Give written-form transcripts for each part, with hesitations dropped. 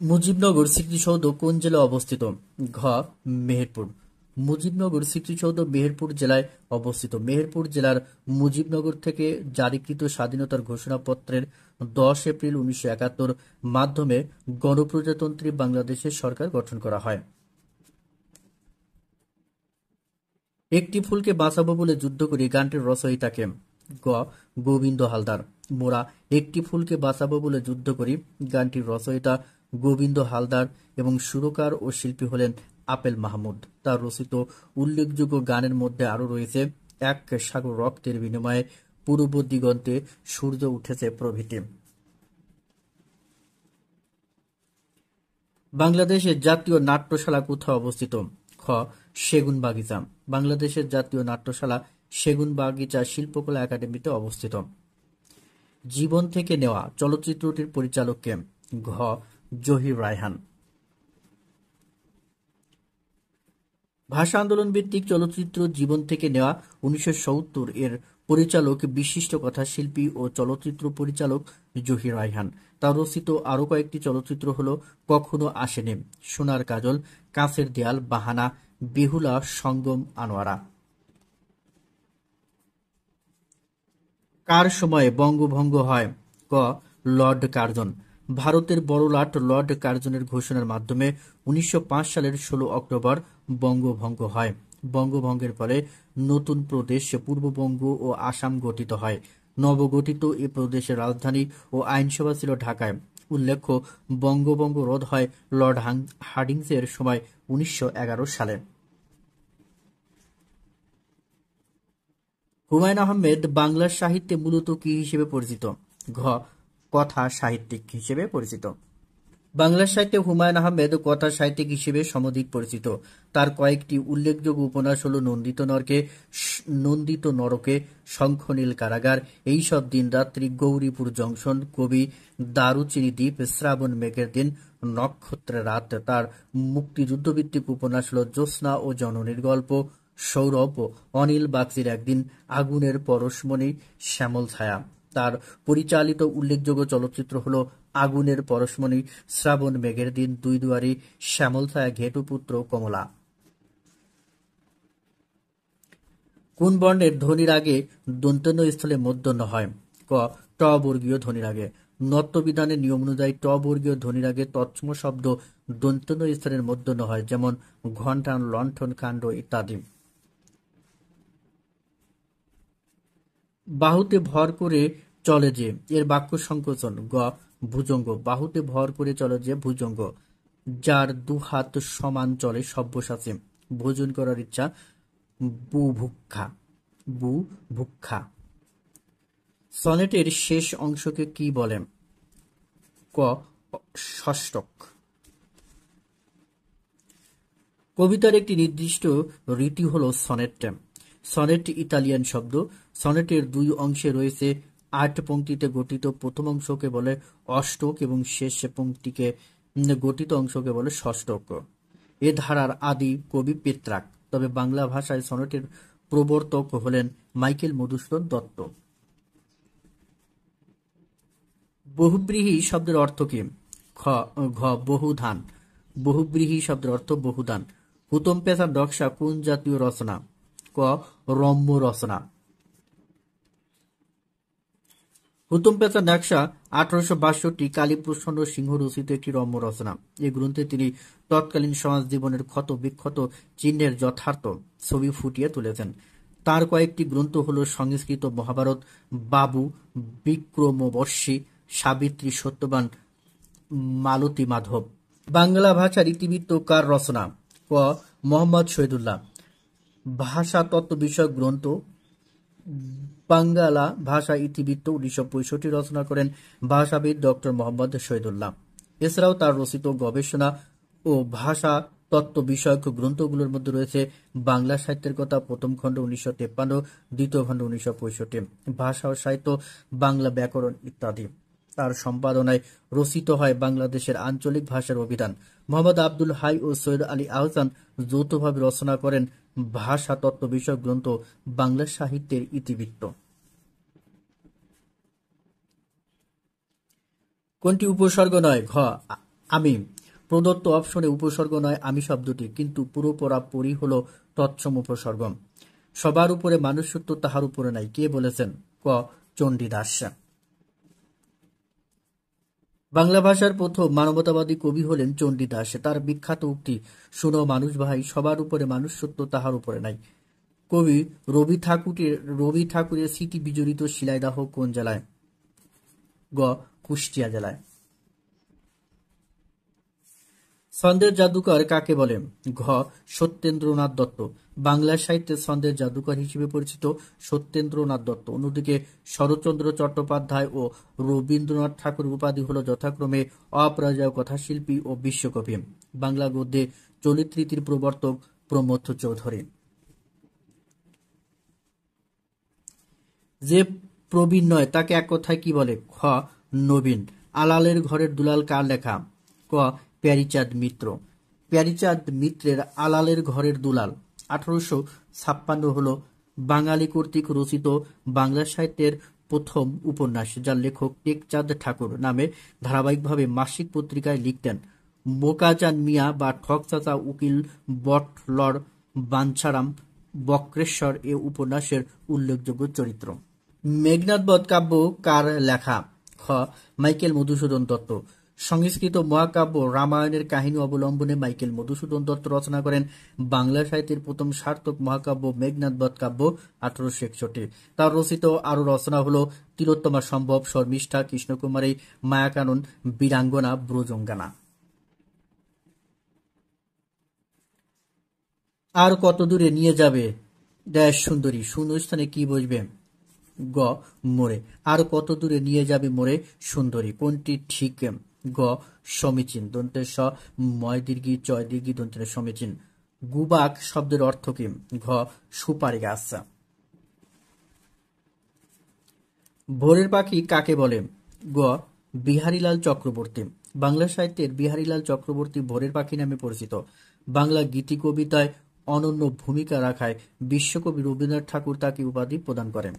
মুজিবনগর স্মৃতিসৌধ কোন জেলায় অবস্থিত? ঘ. মেহেরপুর। মুজিবনগর স্মৃতিসৌধ মেহেরপুর জেলায় অবস্থিত। মেহেরপুর জেলার মুজিবনগর থেকে জারিকৃত স্বাধীনতার ঘোষণাপত্রের 10 এপ্রিল 1971 মাধ্যমে গণপ্রজাতন্ত্রী বাংলাদেশের সরকার গঠন করা হয়। একটি ফুলকে বাঁচাবো বলে যুদ্ধ করি গানটির রচয়িতা কে? গ. গোবিন্দ হালদার। মোরা একটি ফুলকে বাঁচাবো বলে যুদ্ধ করি গানটির রচয়িতা গোবিন্দ হালদার এবং সুরকার ও শিল্পী হলেন আপেল মাহমুদ। তার রচিত উল্লেখযোগ্য গানের মধ্যে আরো রয়েছে এক সাগর রক্তের বিনিময়ে, পূর্ব দিগন্তে সূর্য উঠেছে প্রভৃতি। বাংলাদেশের জাতীয় নাট্যশালা কোথায় অবস্থিত? খ. সেগুনবাগিচা। বাংলাদেশের জাতীয় নাট্যশালা সেগুনবাগিচা শিল্পকলা একাডেমিতে অবস্থিত। জীবন থেকে নেওয়া চলচ্চিত্রটির পরিচালক কে? ঘ. জহির রায়হান। ভাষা আন্দোলন ভিত্তিক চলচ্চিত্র জীবন থেকে নেওয়া 1970 এর পরিচালক বিশিষ্ট কথাশিল্পী ও চলচ্চিত্র পরিচালক জহির রায়হান। তার রচিত আরো কয়েকটি চলচ্চিত্র হলো কখনো আসেনি, সোনার কাজল, কাঁচের দেয়াল, বাহানা, বেহুলা, সঙ্গম, আনোয়ারা। কার সময়ে বঙ্গভঙ্গ হয়? ক. Lord Curzon. ভারতের বড়লাট লর্ড কার্জনের ঘোষণার মাধ্যমে 1905 সালের 16 অক্টোবর বঙ্গভঙ্গ হয়। বঙ্গভঙ্গের ফলে নতুন প্রদেশ পূর্ববঙ্গ ও আসাম গঠিত হয়। নবগঠিত এ প্রদেশের রাজধানী ও আইনসভা ছিল ঢাকায়। উল্লেখ্য, বঙ্গভঙ্গ রোধ হয় লর্ড হার্ডিঞ্জের সময় 1911 সালে। হুমায়ুন আহমেদ বাংলা সাহিত্যে মূলত কি হিসেবে পরিচিত? ঘ. কথা সাহিত্যিক হিসেবে পরিচিত। বাংলা সাহিত্যে হুমায়ুন আহমেদ কথা সাহিত্যিক হিসেবে সমধিক পরিচিত। তার কয়েকটি উল্লেখযোগ্য উপন্যাস হল নন্দিত নরকে, শঙ্খনীল কারাগার, এইসব দিনরাত্রি, গৌরীপুর জংশন, কবি, দারুচিনি দ্বীপ, শ্রাবণ মেঘের দিন, নক্ষত্রের রাত। তার মুক্তিযুদ্ধভিত্তিক উপন্যাস হল জ্যোৎস্না ও জননীর গল্প, সৌরভ, অনিল বাগচির একদিন, আগুনের পরশমণি, শ্যামল ছায়া। তার পরিচালিত উল্লেখযোগ্য চলচ্চিত্র হল আগুনের পরশমণি, শ্রাবণ মেঘের দিন, দুই দুয়ারি, শ্যামল ছায়া, ঘেটুপুত্র, কমলা। কোন বর্ণের ধ্বনির আগে দন্ত্যন্য স্থলে মূর্ধন্য হয়? ক. ট বর্গীয় ধ্বনির আগে। নত্যবিধানের নিয়ম অনুযায়ী ট বর্গীয় ধ্বনির আগে তৎসম শব্দ দন্ত্যন্য স্থলের মূর্ধন্য হয়, যেমন ঘণ্টান, লণ্ঠন, কাণ্ড ইত্যাদি। বাহুতে ভর করে চলে যে, এর বাক্য সংকোচন। গ. ভুজঙ্গ। বাহুতে ভর করে চলে যে ভুজঙ্গ। যার দুহাত সমান চলে সব্যসাচী। ভোজন করার ইচ্ছা বুভুক্ষা। বুভুক্ষা। সনেটের শেষ অংশকে কি বলে? ক. ষষ্ঠক। কবিতার একটি নির্দিষ্ট রীতি হল সনেট। সনেট ইতালিয়ান শব্দ। সনেটের দুই অংশে রয়েছে 8 পংক্তিতে গঠিত প্রথম অংশকে বলে অষ্টক এবং শেষ পংক্তিকে গঠিত অংশকে বলে ষষ্ঠক। এ ধারার আদি কবি পেত্রাক, তবে বাংলা ভাষায় সনেটের প্রবর্তক হলেন মাইকেল মধুসূদন দত্ত। বহুব্রীহি শব্দের অর্থ কি? ঘ. বহুধান। বহুব্রীহি শব্দের অর্থ বহুদান। হুতম পেশার নকশা কোন জাতীয় রচনা? ক. রম্য রচনা। হুতম পেশার নকশা 1862 কালীপ্রসন্ন সিংহ রচিত একটি রম্য রচনা। এই গ্রন্থে তিনি তৎকালীন সমাজ জীবনের ক্ষত বিক্ষত চিহ্নের যথার্থ ছবি ফুটিয়ে তুলেছেন। তার কয়েকটি গ্রন্থ হল সংস্কৃত মহাভারত, বাবু, বিক্রমবর্ষী, সাবিত্রী, সত্যবান, মালতী মাধব। বাংলা ভাষার ইতিবৃত্ত কার রচনা? ক. মোহাম্মদ শহীদুল্লাহ। ভাষা তত্ত্ব বিষয়ক গ্রন্থ বাংলা ভাষা ইতিবৃত্ত 1965 রচনা করেন ভাষাবিদ ডক্টর মোহাম্মদ শহীদুল্লাহ। এছাড়াও তার রচিত গবেষণা ও ভাষা তত্ত্ব বিষয়ক গ্রন্থগুলোর মধ্যে রয়েছে বাংলা সাহিত্যের কথা প্রথম খণ্ড 1953, দ্বিতীয় খণ্ড 1965, ভাষা ও সাহিত্য, বাংলা ব্যাকরণ ইত্যাদি। তার সম্পাদনায় রচিত হয় বাংলাদেশের আঞ্চলিক ভাষার অভিধান। মোহাম্মদ আব্দুল হাই ও সৈয়দ আলী আহসান যৌথভাবে রচনা করেন ভাষা তত্ত্ব বিষয়ক গ্রন্থ বাংলা সাহিত্যের ইতিবৃত্ত। কোনটি উপসর্গ নয়? ঘ. আমি প্রদত্ত অপশনে উপসর্গ নয় আমি শব্দটি, কিন্তু পুরোপুরি হলো তৎসম উপসর্গ। সবার উপরে মানুষ সত্য, তাহার উপরে নাই, কে বলেছেন? ক. চণ্ডীদাস। বাংলা ভাষার প্রথম মানবতাবাদী কবি হলেন চণ্ডীদাস। তার বিখ্যাত উক্তি, শুনো মানুষ ভাই, সবার উপরে মানুষ সত্য, তাহার উপরে নাই। কবি রবি ঠাকুরের স্মৃতি বিজড়িত শিলাইদহ কোন জেলায়? গ. কুষ্টিয়া জেলায়। ছন্দের জাদুকর কাকে বলে? ঘ. সত্যেন্দ্রনাথ দত্ত। বাংলা সাহিত্যে ছন্দের জাদুকর হিসেবে পরিচিত সত্যেন্দ্রনাথ দত্ত। অন্যদিকে শরৎচন্দ্র চট্টোপাধ্যায় ও রবীন্দ্রনাথ ঠাকুরের উপাধি হল যথাক্রমে অপরাজেয় কথাশিল্পী ও বিশ্বকবি। বাংলা গদ্যে চলিত রীতির প্রবর্তক প্রমথ চৌধুরী। যে প্রবীণ নয় তাকে এক কথায় কি বলে? খ. নবীন। আলালের ঘরের দুলাল কার লেখা? ক. প্যারীচাঁদ মিত্র। প্যারীচাঁদ মিত্রের আলালের ঘরের দুলাল 1856 হল বাঙালি কর্তৃক রচিত বাংলা সাহিত্যের প্রথম উপন্যাস, যার লেখক টেকচাঁদ ঠাকুর নামে ধারাবাহিকভাবে মাসিক পত্রিকায় লিখতেন। বোকাচাঁদ মিয়া বা ঠকচাচা উকিল বটলর বাঞ্ছারাম বক্রেশ্বর এ উপন্যাসের উল্লেখযোগ্য চরিত্র। মেঘনাদ বধ কাব্য কার লেখা? খ. মাইকেল মধুসূদন দত্ত। সংস্কৃত মহাকাব্য রামায়ণের কাহিনী অবলম্বনে মাইকেল মধুসূদন দত্ত রচনা করেন বাংলা সাহিত্যের প্রথম সার্থক মহাকাব্য মেঘনাদ বধ কাব্য 1861। তার রচিত আরো রচনা হল তিলোত্তমা সম্ভব, শর্মিষ্ঠা, কৃষ্ণকুমারী, মায়াকানন, বীরাঙ্গনা, ব্রজঙ্গানা। আর কত দূরে নিয়ে যাবে ড্যাশ সুন্দরী? শূন্যস্থানে কি বসবে? গ. মোরে। আর কত দূরে নিয়ে যাবে মোরে সুন্দরী? কোনটি ঠিক? গ. সমীচীন। দন্তের স ময় দীর্ঘি চয় দীর্ঘি দন্তের সমীচীন। গুবাক শব্দের অর্থ কি? ঘ. সুপারি গাছ। ভোরের পাখি কাকে বলে? গ. বিহারীলাল চক্রবর্তী। বাংলা সাহিত্যের বিহারীলাল চক্রবর্তী ভোরের পাখি নামে পরিচিত। বাংলা গীতি কবিতায় অনন্য ভূমিকা রাখায় বিশ্বকবি রবীন্দ্রনাথ ঠাকুর তাকে উপাধি প্রদান করেন।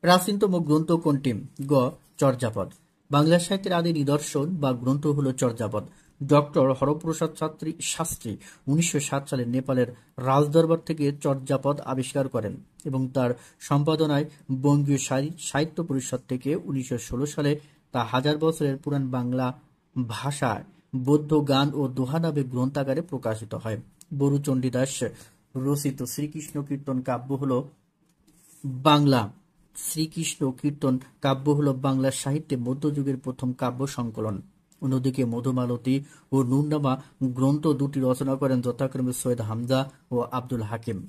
প্রাচীনতম গ্রন্থ কোনটি? গ. চর্যাপদ। বাংলা সাহিত্যের আদি নিদর্শন বা গ্রন্থ হল চর্যাপদ। ডক্টর হরপ্রসাদ শাস্ত্রী 1907 সালে নেপালের রাজদরবার থেকে চর্যাপদ আবিষ্কার করেন এবং তার সম্পাদনায় বঙ্গীয় সাহিত্য পরিষদ থেকে 1916 সালে তা 1000 বছরের পুরাণ বাংলা ভাষায় বৌদ্ধ গান ও দোহা নামে গ্রন্থাগারে প্রকাশিত হয়। বরু চণ্ডীদাস রচিত শ্রীকৃষ্ণ কীর্তন কাব্য হল বাংলা শ্রীকৃষ্ণ কীর্তন কাব্য হল বাংলা সাহিত্যে মধ্যযুগের প্রথম কাব্য সংকলন। অন্যদিকে মধুমালতী ও নুরনামা গ্রন্থ দুটি রচনা করেন যথাক্রমে সৈয়দ হামজা ও আব্দুল হাকিম।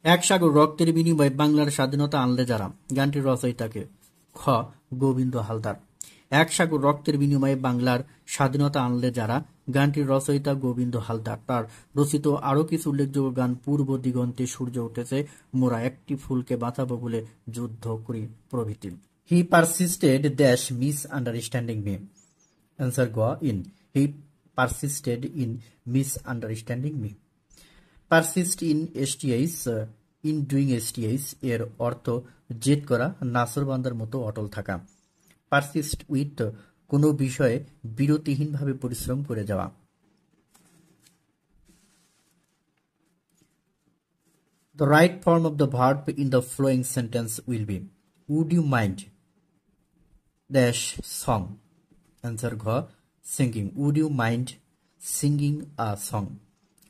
এক সাগর রক্তের বিনিময়ে বাংলার স্বাধীনতা আনলে যারা, গানটির রচয়িতাকে? খ. গোবিন্দ হালদার। এক সাগর রক্তের বিনিময়ে বাংলার স্বাধীনতা আনলে যারা, গানটির রচয়িতা গোবিন্দ হালদার। তার রচিত আরো কিছু উল্লেখযোগ্য গান পূর্ব দিগন্তে সূর্য উঠেছে, মোরা একটি ফুলকে বাঁচাবো বলে যুদ্ধ করি প্রভৃতি। He persisted dash misunderstanding me. Answer গ. In he persisted in misunderstanding me. Persist in sth in doing sth এর অর্থ জেদ করা, নাসরবান্দার মতো অটল থাকা। পারসিস্ট উইথ কোনো বিষয়ে বিরতিহীনভাবে পরিশ্রম করে যাওয়া। The right form of the verb in the following sentence will be would you mind dash song. Answer ঘ. singing. Would you mind singing a song?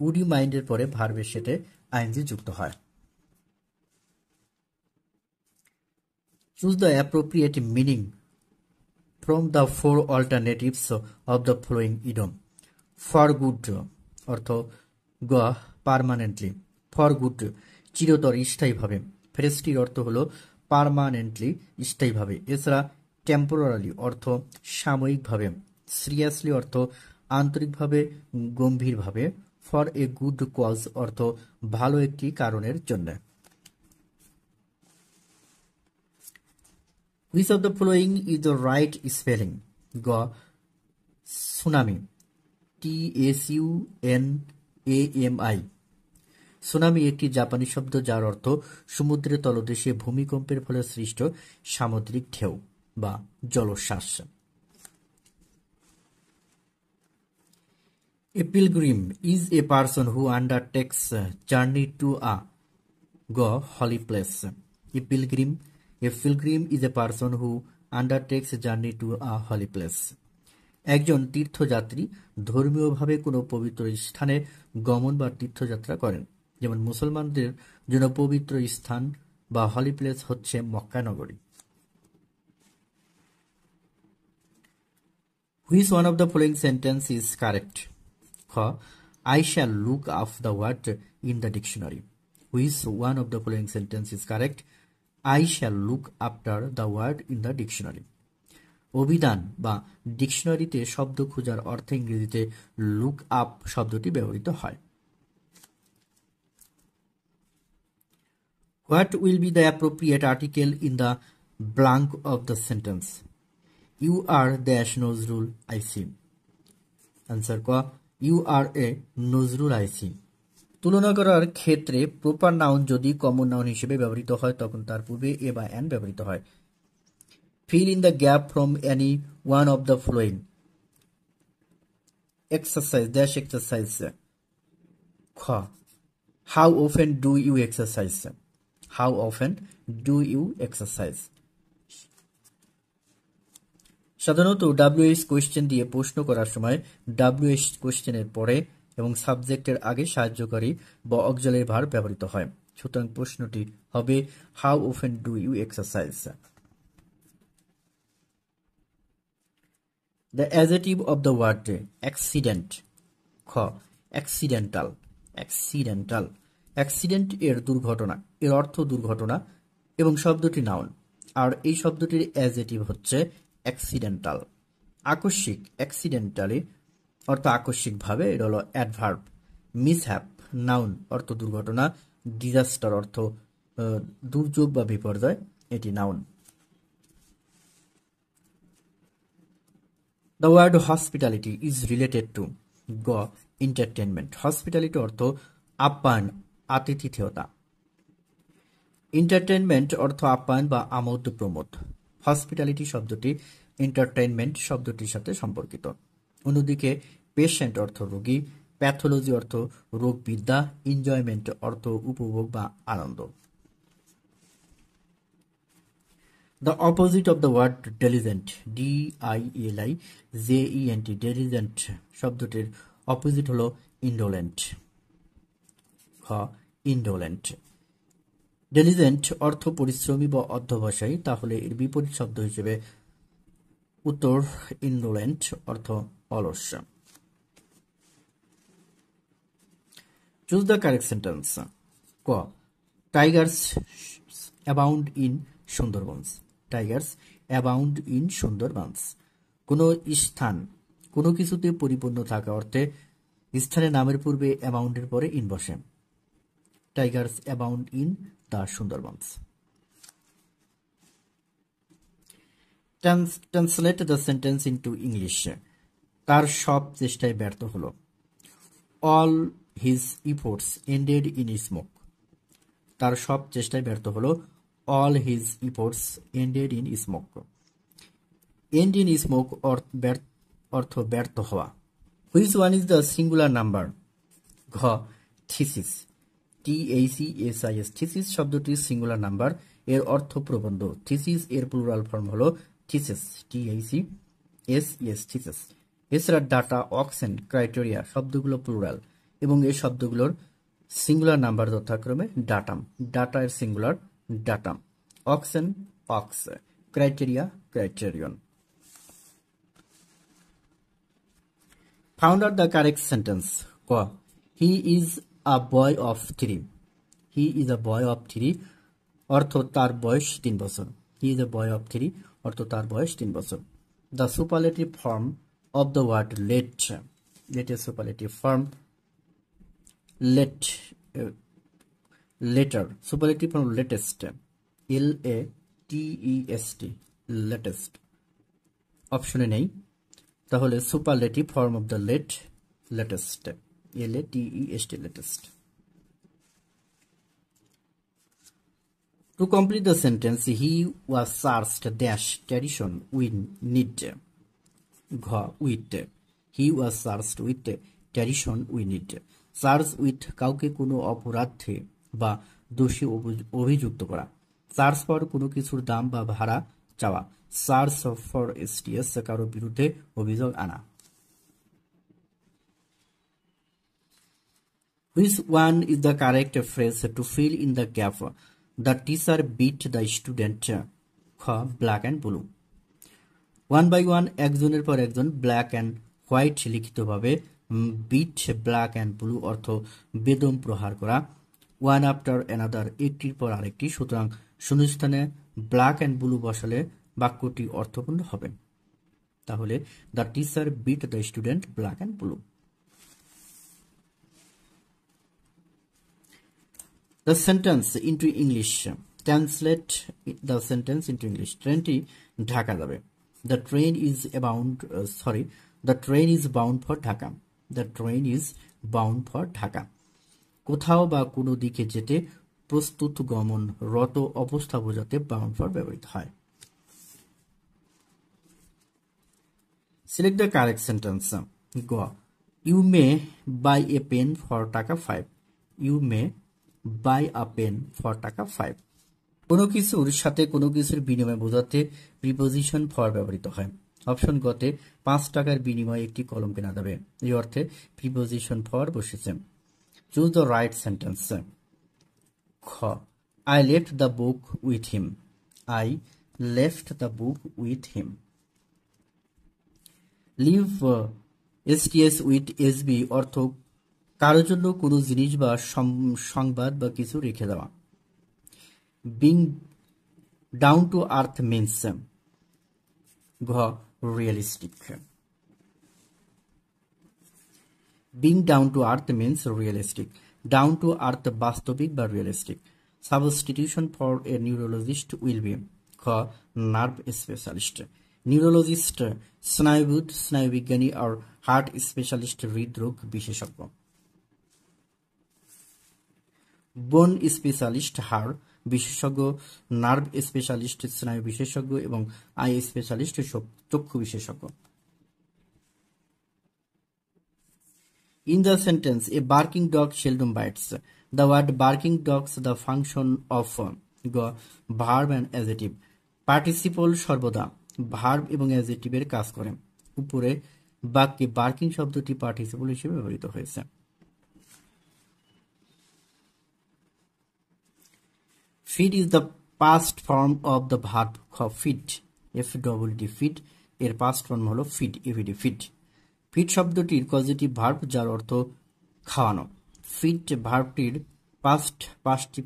Would you mind এর পরে ভার্বের সাথে আইএনজি যুক্ত হয়। Choose the appropriate meaning from the four alternatives of the following idiom. For good অর্থ গ. Permanently. For good চিরতর, স্থায়ীভাবে। ফ্রেজটির অর্থ হলো পার্মানেন্টলি, স্থায়ীভাবে। এছাড়া টেম্পোরারি অর্থ সাময়িকভাবে। সিরিয়াসলি অর্থ আন্তরিকভাবে, গম্ভীরভাবে। ফর এ গুড কজ অর্থ ভালো একটি কারণের জন্য। Which of the following is the right spelling? গ. Tsunami TSUNAMI। সুনামি একটি জাপানি শব্দ যার অর্থ সমুদ্রের তলদেশে ভূমিকম্পের ফলে সৃষ্ট সামুদ্রিক ঢেউ বা জলোচ্ছ্বাস। A pilgrim is a person who undertakes a journey to a holy place. A pilgrim is a person who undertakes a journey to a holy place. একজন তীর্থযাত্রী ধর্মীয়ভাবে কোনো পবিত্র স্থানে গমন বা তীর্থযাত্রা করেন। যেমন মুসলমানদের জন্য পবিত্র স্থান বা হলি প্লেস হচ্ছে মক্কা নগরী। Which one of the following sentence is correct? খ. I shall look up the word in the dictionary. Which one of the following sentence is correct? I shall look after the word in the dictionary. অভিধান বা ডিকশনারিতে শব্দ খোঁজার অর্থে ইংরেজিতে look up শব্দটি ব্যবহৃত হয়। What will be the appropriate article in the blank of the sentence? You are dash Nozrul I see. Answer ক. You are a Nozrul I see. তুলনা করার ক্ষেত্রে প্রপার নাউন যদি কমন নাউন হিসেবে ব্যবহৃত হয় তখন তার পূর্বে এ বা অ্যান ব্যবহৃত হয়। Fill in the gap from any one of the following. Exercise dash exercise. খ. How often do you exercise? How often do you exercise? সাধারণত WH কোয়েশ্চেন দিয়ে প্রশ্ন করার সময় WH কোয়েশ্চেনের পরে এবং সাবজেক্টের আগে সাহায্যকারী বা অক্সিলারি ভার্ব ব্যবহৃত হয়। সুতরাং প্রশ্নটি হবে how often do you exercise. The adjective of the word accident. খ. accidental. accidental. accident এর দুর্ঘটনা, এর অর্থ দুর্ঘটনা এবং শব্দটি নাউন, আর এই শব্দটির অ্যাডজেক্টিভ হচ্ছে accidental. আকস্মিক accidentally অর্থ আকস্মিকভাবে, এটা হলো অ্যাডভার্ব। মিসহ্যাপ নাউন অর্থ দুর্ঘটনা, ডিজাস্টার অর্থ দুর্যোগ বা বিপর্যয়, এটি noun. The word hospitality is related to গ. entertainment. hospitality অর্থ আপ্যায়ন, আতিথেয়তা। entertainment অর্থ আপ্যায়ন বা আমোদ প্রমোদ। hospitality শব্দটি entertainment শব্দটির সাথে সম্পর্কিত। অন্যদিকে পেশেন্ট অর্থ রোগী, প্যাথোলজি অর্থ রোগবিদ্যা, এনজয়মেন্ট অর্থ উপভোগ বা আনন্দ। The opposite of the word diligent. D-I-L-I-J-E-N-T. diligent শব্দটির অপোজিট হলো indolent. খ. indolent. diligent অর্থ পরিশ্রমী বা অধ্যবসায়ী, তাহলে এর বিপরীত শব্দ হিসেবে উত্তর indolent অর্থ অলস। Choose the correct sentence. ক. Tigers abound in Sundarbans. Tigers abound in Sundarbans. কোনো স্থান কোনো কিছুতে পরিপূর্ণ থাকা অর্থে স্থানের নামের পূর্বে অ্যাবাউন্ডের পরে ইন বসে। Tigers abound in the Sundarbans. Translate the sentence into English. তার সব চেষ্টায় ব্যর্থ হলো। All his efforts ended in smoke. তার সব চেষ্টায় ব্যর্থ হলো। All his efforts ended in smoke. End in smoke অর্থ ব্যর্থ হওয়া। Which one is the singular number? ঘ. থিসিস। THESIS। থিসিস শব্দটি সিঙ্গুলার নাম্বার, এর অর্থ প্রবন্ধ। থিসিস এর প্লুরাল ফর্ম হলো থিসিস। THESIS theses. এছাড়া ডাটা, অক্সেন, ক্রাইটেরিয়া শব্দগুলো প্লুরাল এবং এই শব্দগুলোর সিঙ্গুলার নাম্বার যথাক্রমে ডাটাম। ডাটা এর singular datum, oxen ox, criteria criterion. Found out the correct sentence. ক. He is a boy of 3. He is a boy of 3 অর্থ তার বয়স 3 বছর। He is a boy of 3 অর্থ তার বয়স 3 বছর। The superlative form of the word late. Latest superlative form late. Later. Superlative form latest. LATEST. latest. অপশনে নেই, তাহলে superlative form of the late latest. LATEST latest. To complete the sentence, he was charged dash tradition we need. with. He was charged with tradition we need. Charge with কাউকে কোনো অপরাধে বা দোষী অভিযুক্ত করা। চার্জ ফর কোনো কিছুর দাম বা ভাড়া চাওয়া। চার্জ ফর এসটিএস কারো বিরুদ্ধে অভিযোগ আনা। Which one is the correct phrase to fill in the gap? The teacher beat the student. খ black and blue. One by one একজনের পর একজন ব্ল্যাক অ্যান্ড হোয়াইট লিখিতভাবে বিট ব্ল্যাক অ্যান্ড ব্লু অর্থ বেদম প্রহার করা। ওয়ান আফটার অ্যানাদার একটির পর আরেকটি, সুতরাং শূন্যস্থানে ব্ল্যাক অ্যান্ড ব্লু বসালে বাক্যটি অর্থপূর্ণ হবে। তাহলে the teacher beat the student black and blue. The sentence into English. Translate the sentence into English. ট্রেনটি ঢাকা যাবে। The train is the train is bound for Dhaka. The train is bound for Dhaka. কোথাও বা কোনো দিকে যেতে প্রস্তুত গমন রত অবস্থা বোঝাতে bound for ব্যবহৃত হয়। Select the correct sentence. Go. You may buy a pen for টাকা 5. You may buy a pen for টাকা 5. কোনো কিছুর সাথে কোনো কিছুর বিনিময় বোঝাতে প্রিপোজিশন ফর ব্যবহৃত হয়। অপশন গতে 5 টাকার বিনিময়ে একটি কলম কেনা যাবে, এই অর্থে প্রিপোজিশন ফর বসেছে। Choose the right sentence. খ I left the book with him. I left the book with him. Leave এসটিএস উইথ এসবি অর্থ কারোর জন্য কোনো জিনিস বা সংবাদ বা কিছু রেখে দেওয়া। Being down to earth means realistic. Being down to earth means realistic. Down to earth বাস্তবিক বা realistic. Substitution for a neurologist will be nerve specialist. Neurologist স্নায়ুবিদ, স্নায়ুবিজ্ঞানী আর হার্ট স্পেশালিস্ট হৃদরোগ বিশেষজ্ঞ। বোন স্পেশালিস্ট হাড় বিশেষজ্ঞ, নার্ভ স্পেশালিস্ট স্নায়ু বিশেষজ্ঞ এবং আই স্পেশালিস্ট চক্ষু বিশেষজ্ঞ। In the sentence, a barking dog seldom bites. The word barking dogs the function of verb and adjective. Participle সর্বদা ভার্ব এবং অ্যাডজেক্টিভের কাজ করে। উপরে বাক্যে বার্কিং শব্দটি পার্টিসিপল হিসেবে ব্যবহৃত হয়েছে। Feed is the past form of the verb feed. F-E-D, feed এর past form হলো feed, F-E-D, feed. Feed শব্দটির পজিটিভ ভার্ব যার অর্থ খাওয়ানো। Feed ভার্বটির past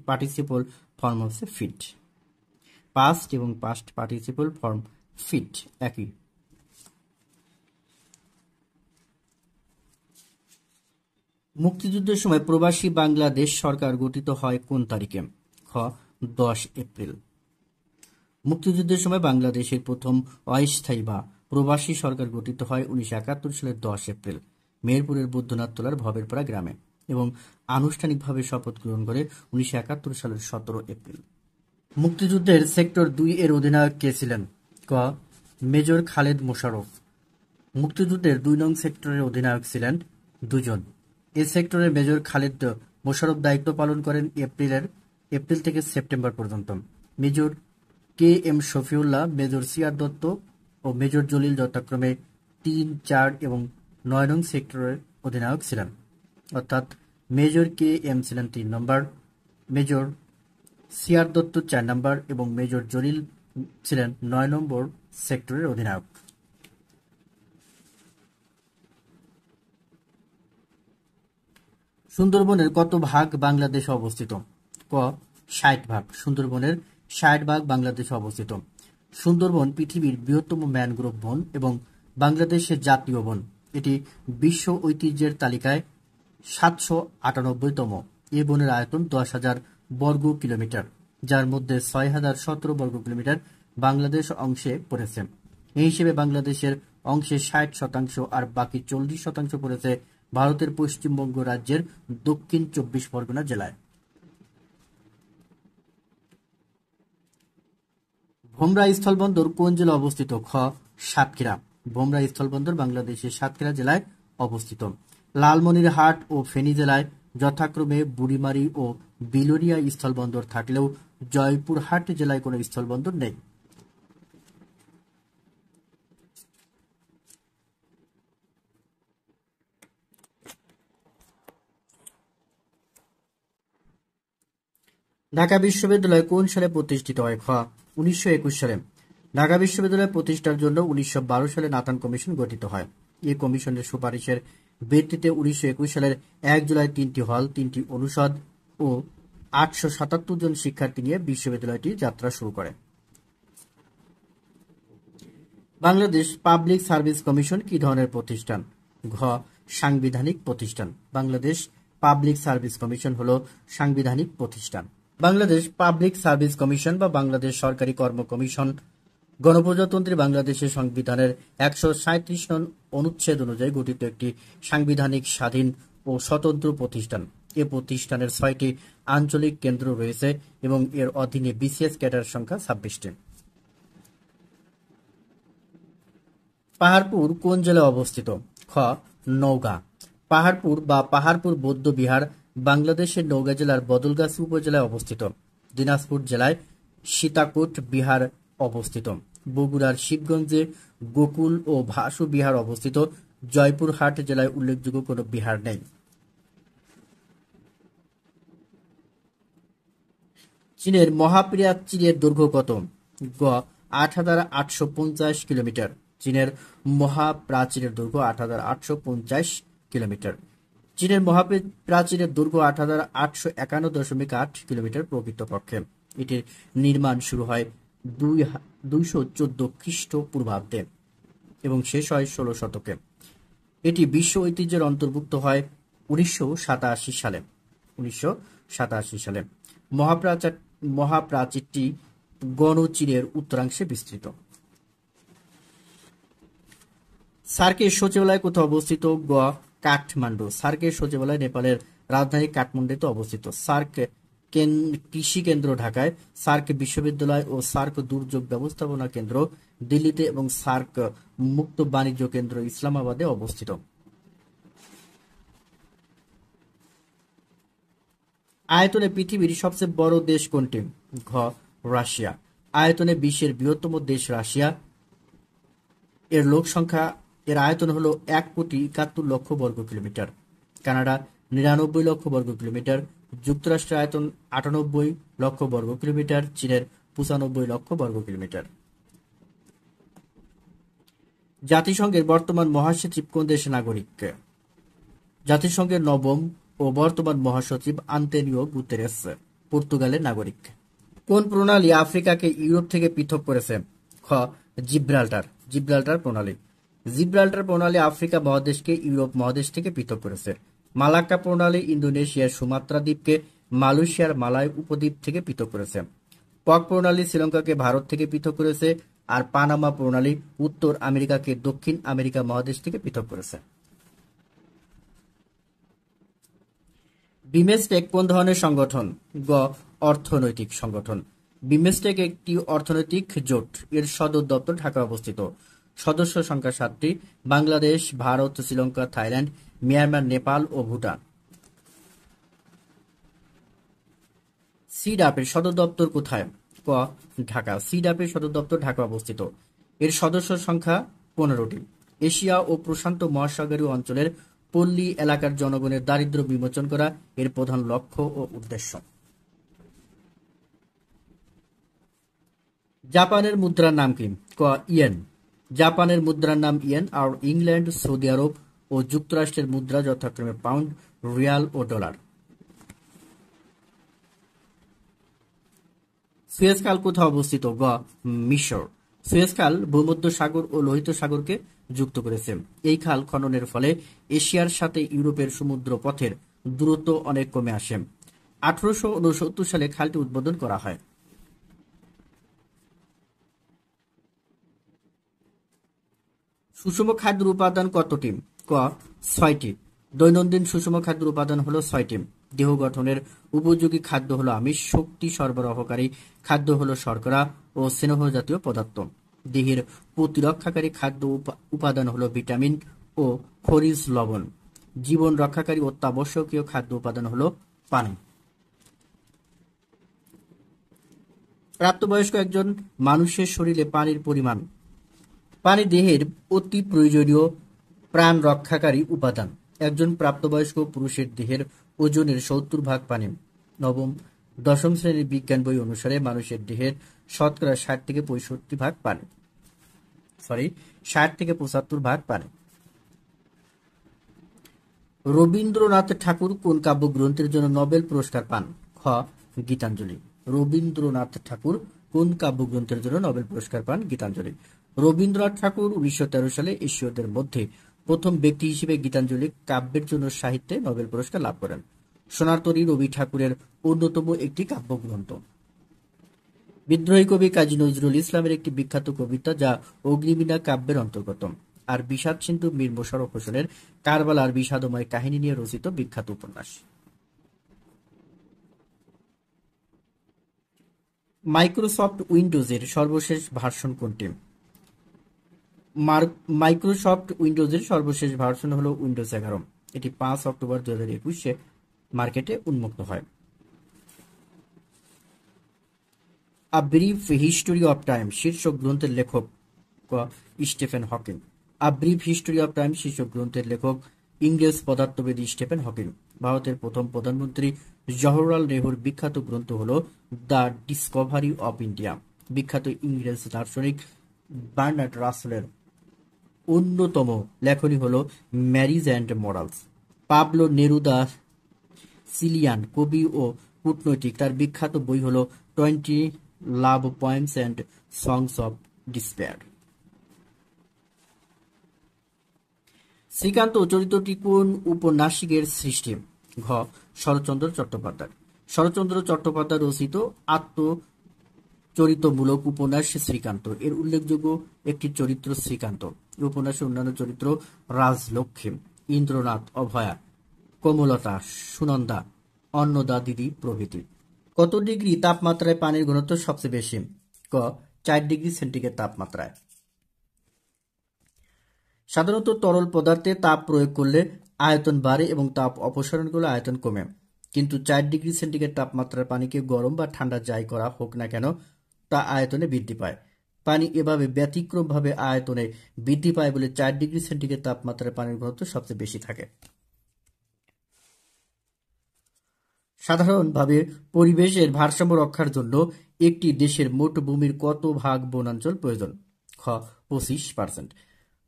পার্টিসিপল ফর্ম হচ্ছে feed. Past এবং past পার্টিসিপল ফর্ম feed একই। মুক্তিযুদ্ধের সময় প্রবাসী বাংলাদেশ সরকার গঠিত হয় কোন তারিখে? খ 10 এপ্রিল। মুক্তিযুদ্ধের সময় বাংলাদেশের প্রথম অস্থায়ী বা প্রবাসী সরকার গঠিত হয় 1971 সালের 10 এপ্রিল মেহেরপুরের বৈদ্যনাথ তলার ভবেরপাড়া গ্রামে এবং আনুষ্ঠানিকভাবে শপথ গ্রহণ করে 1971 সালের 17 এপ্রিল। মুক্তিযুদ্ধের সেক্টর 2 এর অধিনায়ক কে ছিলেন? ক মেজর খালেদ মোশাররফ। মুক্তিযুদ্ধের 2 নং সেক্টরের অধিনায়ক ছিলেন দুজন। এই সেক্টরের মেজর খালেদ মোশাররফ দায়িত্ব পালন করেন এপ্রিল থেকে সেপ্টেম্বর পর্যন্ত। মেজর কে এম শফিউল্লাহ, মেজর সিআর দত্ত ও মেজর জলিল যথাক্রমে 3, 4 এবং 9 নং সেক্টরের অধিনায়ক ছিলেন। অর্থাৎ মেজর কে এম ছিলেন 3 নম্বর, মেজর সিআর দত্ত 4 নম্বর এবং মেজর জলিল ছিলেন 9 নম্বর সেক্টরের অধিনায়ক। সুন্দরবনের কত ভাগ বাংলাদেশে অবস্থিত? ক 60 ভাগ। সুন্দরবনের 60 ভাগ বাংলাদেশে অবস্থিত। সুন্দরবন পৃথিবীর বৃহত্তম ম্যানগ্রোভ বন এবং বাংলাদেশের জাতীয় বন। এটি বিশ্ব ঐতিহ্যের তালিকায় 798তম। এ বনের আয়তন 10,000 বর্গ কিলোমিটার, যার মধ্যে 6,017 বর্গ কিলোমিটার বাংলাদেশ অংশে পড়েছে। এই হিসেবে বাংলাদেশের অংশে 60% আর বাকি 40% পড়েছে ভারতের পশ্চিমবঙ্গ রাজ্যের দক্ষিণ 24 পরগনা জেলায়। ভোমরা স্থলবন্দর কোন জেলায় অবস্থিত? খ. সাতক্ষীরা। ভোমরা স্থলবন্দর বাংলাদেশের সাতক্ষীরা জেলায় অবস্থিত। লালমনিরহাট ও ফেনী জেলায় যথাক্রমে বুড়িমারি ও বিলোনিয়া স্থলবন্দর থাকলেও জয়পুরহাট জেলায় কোনো স্থলবন্দর নেই। ঢাকা বিশ্ববিদ্যালয় কোন সালে প্রতিষ্ঠিত হয়? খ. 1921 সালে। ঢাকা বিশ্ববিদ্যালয় প্রতিষ্ঠার জন্য 1912 সালে নাথান কমিশন গঠিত হয়। এই কমিশনের সুপারিশের ভিত্তিতে 1921 সালের 1 জুলাই 3টি হল, 3টি অনুষদ ও 877 জন শিক্ষার্থী নিয়ে বিশ্ববিদ্যালয়টি যাত্রা শুরু করে। বাংলাদেশ পাবলিক সার্ভিস কমিশন কি ধরনের প্রতিষ্ঠান? ঘ. সাংবিধানিক প্রতিষ্ঠান। বাংলাদেশ পাবলিক সার্ভিস কমিশন হলো সাংবিধানিক প্রতিষ্ঠান। বাংলাদেশ পাবলিক সার্ভিস কমিশন বা বাংলাদেশ সরকারি কর্ম কমিশন গণপ্রজাতন্ত্রী বাংলাদেশের সংবিধানের 137 নং অনুচ্ছেদ অনুযায়ী গঠিত একটি সাংবিধানিক স্বাধীন ও স্বতন্ত্র প্রতিষ্ঠান। এ প্রতিষ্ঠানের 6টি আঞ্চলিক কেন্দ্র রয়েছে এবং এর অধীনে বিসিএস ক্যাডার সংখ্যা 26টি। পাহাড়পুর কোন জেলায় অবস্থিত? খ. নওগাঁ। পাহাড়পুর বা পাহাড়পুর বৌদ্ধ বিহার বাংলাদেশের নওগাঁ জেলার বদলগাছি উপজেলায় অবস্থিত। দিনাজপুর জেলায় সীতাকোট বিহার অবস্থিত। বগুড়ার শিবগঞ্জে গোকুল ও ভাসু বিহার অবস্থিত। জয়পুরহাট জেলায় উল্লেখযোগ্য কোনো বিহার নেই। চীনের মহাপ্রাচীরের দৈর্ঘ্য কত? গ. 8,850 কিলোমিটার। চীনের মহাপ্রাচীরের দৈর্ঘ্য 8,850 কিলোমিটার। চীনের মহাপ্রাচীরের দৈর্ঘ্য 8,851.8 কিলোমিটার প্রকৃতপক্ষে। এটির নির্মাণ শুরু হয় 214 খ্রিস্টপূর্বাব্দে এবং শেষ হয় 16 শতকে। এটি বিশ্ব ঐতিহ্যের অন্তর্ভুক্ত হয় 1987 সালে। 1987 সালে মহাপ্রাচীরটি গণ চীনের উত্তরাংশে বিস্তৃত। সার্কের সচিবালয় কোথায় অবস্থিত? গ. কাঠমান্ডু। সার্কের সচিবালয় নেপালের রাজধানী কাঠমান্ডুতে অবস্থিত। সার্ক কৃষি কেন্দ্র ঢাকায়, সার্ক বিশ্ববিদ্যালয় ও সার্ক দুর্যোগ ব্যবস্থাপনা কেন্দ্র দিল্লিতে এবং সার্ক মুক্ত বাণিজ্য কেন্দ্র ইসলামাবাদে অবস্থিত। আয়তনে পৃথিবীর সবচেয়ে বড় দেশ কোনটি? ঘ. রাশিয়া। আয়তনে বিশ্বের বৃহত্তম দেশ রাশিয়া। এর লোক সংখ্যা, এর আয়তন হলো 1,71,00,000 বর্গ কিলোমিটার। কানাডা 99 লক্ষ বর্গ কিলোমিটার। যুক্তরাষ্ট্রের আয়তন 98 লক্ষ বর্গ কিলোমিটার। চীনের 95 লক্ষ বর্গ কিলোমিটার। জাতিসংঘের বর্তমান মহাসচিব কোন দেশের নাগরিক? জাতিসংঘের নবম ও বর্তমান মহাসচিব আন্তোনিও গুতেরেস পর্তুগালের নাগরিক। কোন প্রণালী আফ্রিকাকে ইউরোপ থেকে পৃথক করেছে? খ. জিব্রাল্টার। জিব্রাল্টার প্রণালী। জিব্রাল্টার প্রণালী আফ্রিকা মহাদেশকে ইউরোপ মহাদেশ থেকে পৃথক করেছে। মালাক্কা প্রণালী ইন্দোনেশিয়ার সুমাত্রা দ্বীপকে মালয়েশিয়ার মালয় উপদ্বীপ থেকে পৃথক করেছে। কক প্রণালী শ্রীলঙ্কাকে ভারত থেকে পৃথক করেছে। আর পানামা প্রণালী উত্তর আমেরিকাকে দক্ষিণ আমেরিকা মহাদেশ থেকে পৃথক করেছে। বিমস্টেক কোন ধরনের সংগঠন? গ. অর্থনৈতিক সংগঠন। বিমস্টেক একটি অর্থনৈতিক জোট। এর সদর দপ্তর ঢাকায় অবস্থিত। সদস্য সংখ্যা 7টি। বাংলাদেশ, ভারত, শ্রীলঙ্কা, থাইল্যান্ড, মিয়ানমার, নেপাল ও ভুটান। সিডাপের সদর দপ্তর কোথায়? ক. ঢাকা। সিডাপের সদর দপ্তর ঢাকা অবস্থিত। এর সদস্য সংখ্যা 15টি। এশিয়া ও প্রশান্ত মহাসাগরীয় অঞ্চলের পল্লী এলাকার জনগণের দারিদ্র্য বিমোচন করা এর প্রধান লক্ষ্য ও উদ্দেশ্য। জাপানের মুদ্রার নাম কি? ক. ইয়েন। জাপানের মুদ্রার নাম ইয়েন। আর ইংল্যান্ড, সৌদি আরব ও যুক্তরাষ্ট্রের মুদ্রা যথাক্রমে পাউন্ড, রিয়াল ও ডলার। সুয়েজ খাল কোথায় অবস্থিত? গ. মিশর। সুয়েজ খাল ভূমধ্য সাগর ও লোহিত সাগরকে যুক্ত করেছে। এই খাল খননের ফলে এশিয়ার সাথে ইউরোপের সমুদ্র পথের দূরত্ব অনেক কমে আসে। 1869 সালে খালটি উদ্বোধন করা হয়। সুষম খাদ্যের উপাদান কতটি? ক. 6টি। দৈনন্দিন সুষম খাদ্যের উপাদান হলো 6টি। দেহ গঠনের উপযোগী খাদ্য হলো আমিষ, শক্তি সরবরাহকারী খাদ্য হলো শর্করা ও স্নেহ জাতীয় পদার্থ। দেহের প্রতিরক্ষাকারী খাদ্য উপাদান হলো ভিটামিন ও খনিজ লবণ। জীবন রক্ষাকারী অত্যাবশ্যকীয় খাদ্য উপাদান হলো পানি। প্রাপ্তবয়স্ক একজন মানুষের শরীরে পানির পরিমাণ। পানি দেহের অতি প্রয়োজনীয় প্রাণ রক্ষাকারী উপাদান। একজন প্রাপ্তবয়স্ক পুরুষের দেহের ওজনের 70 ভাগ পানি। দশম শ্রেণীর বিজ্ঞান বই অনুসারে মানুষের দেহের শতকরা 60 থেকে 75 ভাগ পানি। রবীন্দ্রনাথ ঠাকুর কোন কাব্যগ্রন্থের জন্য নোবেল পুরস্কার পান? খ. গীতাঞ্জলি। রবীন্দ্রনাথ ঠাকুর কোন কাব্যগ্রন্থের জন্য নোবেল পুরস্কার পান? গীতাঞ্জলি। রবীন্দ্রনাথ ঠাকুর 1913 সালে এশীয়দের মধ্যে প্রথম ব্যক্তি হিসেবে গীতাঞ্জলি কাব্যের জন্য সাহিত্যে নোবেল পুরস্কার লাভ করেন। সোনার তরী রবি ঠাকুরের অন্যতম একটি কাব্যগ্রন্থ। বিদ্রোহী কবি কাজী নজরুল ইসলামের একটি বিখ্যাত কবিতা যা অগ্নিবীণা কাব্যের অন্তর্গত, আর বিষাদ সিন্ধু মীর মোশাররফ হোসেনের কারবালার বিষাদময় কাহিনী নিয়ে রচিত বিখ্যাত উপন্যাস। মাইক্রোসফট উইন্ডোজের সর্বশেষ ভার্সন কোনটি? মাইক্রোসফট উইন্ডোজের সর্বশেষ ভার্সন হলো উইন্ডোজ 11। এটি 5 অক্টোবর 2021 মার্কেটে উন্মুক্ত হয়। A brief history of time শীর্ষক গ্রন্থের লেখক Stephen Hawking. A brief history of time শীর্ষক গ্রন্থের লেখক ইংরেজ পদার্থবিদ স্টিফেন হকিং। ভারতের প্রথম প্রধানমন্ত্রী জওহরলাল নেহরুর বিখ্যাত গ্রন্থ হল দ্য ডিসকভারি অফ ইন্ডিয়া। বিখ্যাত ইংরেজ দার্শনিক বার্নার্ড রাসেলের অন্যতম লেখনী হল marriage and morals. Pablo Neruda Chilean কবি ও কূটনৈতিক। তার বিখ্যাত বই হল 20 love poems and songs of despair. Srikanta চরিত্রটি কোন উপন্যাসিকের সৃষ্টি? ঘ. শরৎচন্দ্র চট্টোপাধ্যায়। শরৎচন্দ্র চট্টোপাধ্যায় রচিত আত্মচরিতমূলক উপন্যাস শ্রীকান্ত। এর উল্লেখযোগ্য একটি চরিত্র শ্রীকান্ত। এই উপন্যাসের অন্যান্য চরিত্র রাজলক্ষ্মী, ইন্দ্রনাথ, অভয়া, কোমলতা, সুনন্দা, অন্নদা দিদি প্রভৃতি। কত ডিগ্রি তাপমাত্রায় পানির ঘনত্ব সবচেয়ে বেশি? ক. 4 ডিগ্রি সেন্টিগ্রেড তাপমাত্রায়। সাধারণত তরল পদার্থে তাপ প্রয়োগ করলে আয়তন বাড়ে এবং তাপ অপসারণ করলে আয়তন কমে, কিন্তু 4 ডিগ্রি সেন্টিগ্রেড তাপমাত্রার পানিকে গরম বা ঠান্ডা যাই করা হোক না কেন তা আয়তনে বৃদ্ধি পায়। পানি এভাবে ব্যতিক্রমভাবে আয়তনে বৃদ্ধি পায় বলে 4 ডিগ্রি সেন্টিগ্রেড তাপমাত্রায় পানির ঘনত্ব সবচেয়ে বেশি থাকে। সাধারণভাবে পরিবেশের ভারসাম্য রক্ষার জন্য একটি দেশের মোট ভূমির কত ভাগ বনাঞ্চল প্রয়োজন? খ. 25%।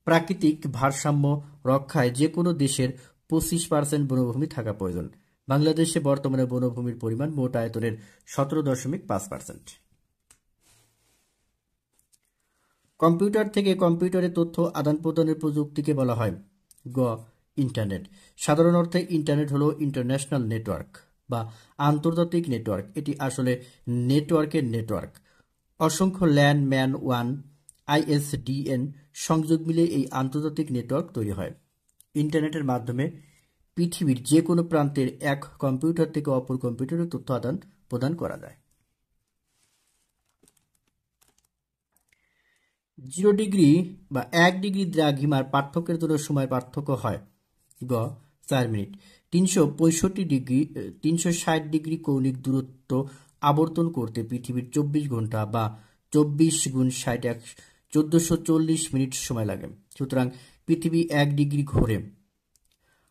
প্রাকৃতিক ভারসাম্য রক্ষায় যে কোনো দেশের 25% বনভূমি থাকা প্রয়োজন। বাংলাদেশে বর্তমানে বনভূমির পরিমাণ মোট আয়তনের 17.5%। কম্পিউটার থেকে কম্পিউটারে তথ্য আদান প্রদানের প্রযুক্তিকে বলা হয়? গ. ইন্টারনেট। সাধারণ অর্থে ইন্টারনেট হলো ইন্টারন্যাশনাল নেটওয়ার্ক বা আন্তর্জাতিক নেটওয়ার্ক। এটি আসলে নেটওয়ার্কের নেটওয়ার্ক। অসংখ্য ল্যান, ম্যান, ওয়ান, ISDN সংযোগ মিলে এই আন্তর্জাতিক নেটওয়ার্ক তৈরি হয়। ইন্টারনেটের মাধ্যমে পৃথিবীর যে কোনো প্রান্তের এক কম্পিউটার থেকে অপর কম্পিউটারে তথ্য আদান প্রদান করা যায়। 0 ডিগ্রি বা 1 ডিগ্রি দ্রাঘিমার পার্থক্যের জন্য সময় পার্থক্য হয়? গ. 4 মিনিট। 360 ডিগ্রি কৌণিক দূরত্ব আবর্তন করতে পৃথিবীর 24 ঘন্টা বা 24 গুণ 60 1440 মিনিট সময় লাগে। সুতরাং পৃথিবী 1 ডিগ্রি ঘোরে,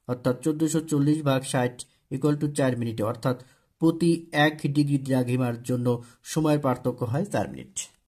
অর্থাৎ 1440 ভাগ 60 = 4 মিনিটে, অর্থাৎ প্রতি 1 ডিগ্রি দ্রাঘিমার জন্য সময়ের পার্থক্য হয় 4 মিনিট।